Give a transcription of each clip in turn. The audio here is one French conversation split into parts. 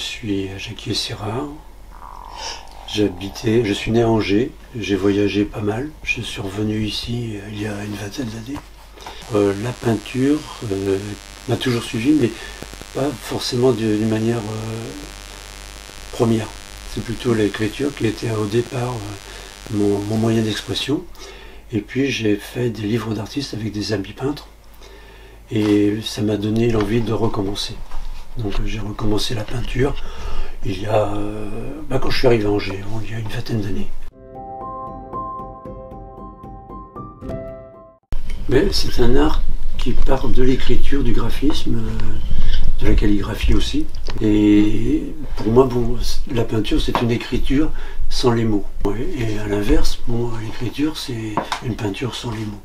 suis Jackie Serra. Je suis né à Angers, j'ai voyagé pas mal. Je suis revenu ici il y a une vingtaine d'années. La peinture m'a toujours suivi, mais pas forcément d'une manière première. C'est plutôt l'écriture qui était au départ mon moyen d'expression. Et puis j'ai fait des livres d'artistes avec des amis peintres. Et ça m'a donné l'envie de recommencer. Donc j'ai recommencé la peinture il y a, quand je suis arrivé à Angers, il y a une vingtaine d'années. Mais c'est un art qui part de l'écriture, du graphisme, de la calligraphie aussi. Et pour moi, la peinture c'est une écriture sans les mots. Et à l'inverse, l'écriture c'est une peinture sans les mots.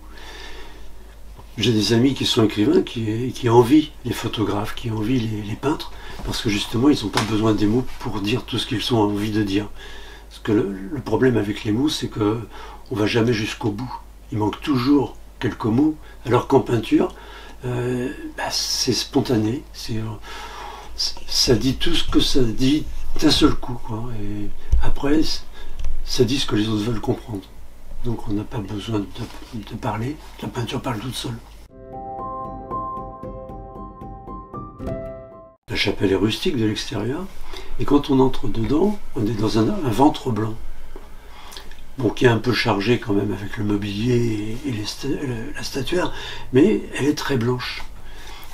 J'ai des amis qui sont écrivains, qui envient les photographes, qui envient les peintres, parce que justement, ils n'ont pas besoin des mots pour dire tout ce qu'ils ont envie de dire. Parce que le problème avec les mots, c'est qu'on ne va jamais jusqu'au bout. Il manque toujours quelques mots, alors qu'en peinture, c'est spontané. Ça dit tout ce que ça dit d'un seul coup, quoi. Et après, ça dit ce que les autres veulent comprendre. Donc on n'a pas besoin de parler, la peinture parle toute seule. La chapelle est rustique de l'extérieur, et quand on entre dedans, on est dans un ventre blanc. Bon, qui est un peu chargé quand même avec le mobilier et la statuaire, mais elle est très blanche.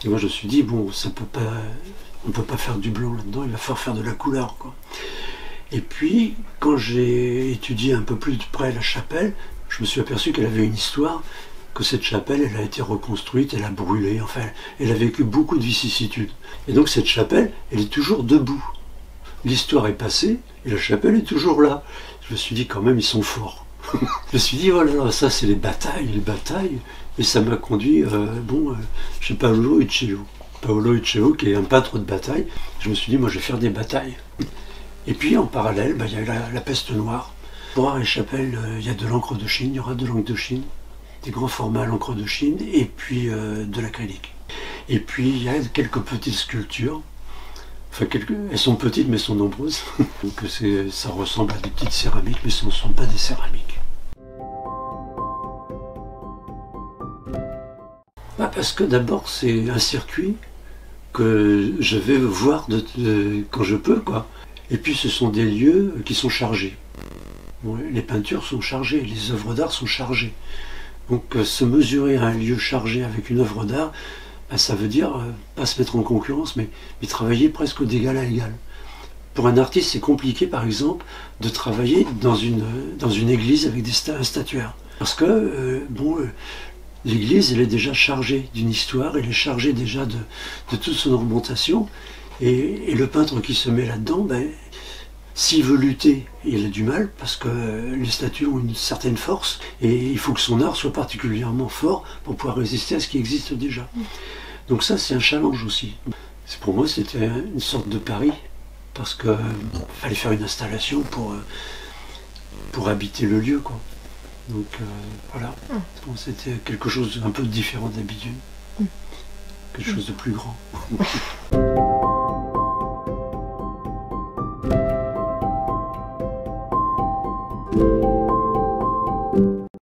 Et moi je me suis dit, on ne peut pas faire du blanc là-dedans, il va falloir faire de la couleur, quoi. Et puis, quand j'ai étudié un peu plus de près la chapelle, je me suis aperçu qu'elle avait une histoire, que cette chapelle, elle a été reconstruite, elle a brûlé, enfin, elle a vécu beaucoup de vicissitudes. Et donc cette chapelle, elle est toujours debout. L'histoire est passée, et la chapelle est toujours là. Je me suis dit, quand même, ils sont forts. Je me suis dit, voilà, ça c'est les batailles, et ça m'a conduit, chez Paolo Uccello. Paolo Uccello, qui est un peintre de bataille. Je me suis dit, moi je vais faire des batailles. Et puis en parallèle, il y a la peste noire. Pour Art et Chapelle, il y a de l'encre de Chine, il y aura de l'encre de Chine, des grands formats à l'encre de Chine, et puis de l'acrylique. Et puis il y a quelques petites sculptures. Enfin, elles sont petites mais sont nombreuses. Donc ça ressemble à des petites céramiques, mais ce ne sont pas des céramiques. Parce que d'abord c'est un circuit que je vais voir quand je peux, quoi. Et puis ce sont des lieux qui sont chargés. Les peintures sont chargées, les œuvres d'art sont chargées. Donc se mesurer à un lieu chargé avec une œuvre d'art, ça veut dire pas se mettre en concurrence, mais travailler presque d'égal à égal. Pour un artiste, c'est compliqué, par exemple, de travailler dans une église avec un statuaire. Parce que, l'église, elle est déjà chargée d'une histoire, elle est chargée déjà de toute son ornementation, et le peintre qui se met là-dedans, s'il veut lutter, il a du mal, parce que les statues ont une certaine force, et il faut que son art soit particulièrement fort pour pouvoir résister à ce qui existe déjà. Donc ça, c'est un challenge aussi. Pour moi, c'était une sorte de pari, parce qu'il fallait faire une installation pour habiter le lieu, quoi. Donc voilà, c'était quelque chose d'un peu différent d'habitude, quelque chose de plus grand.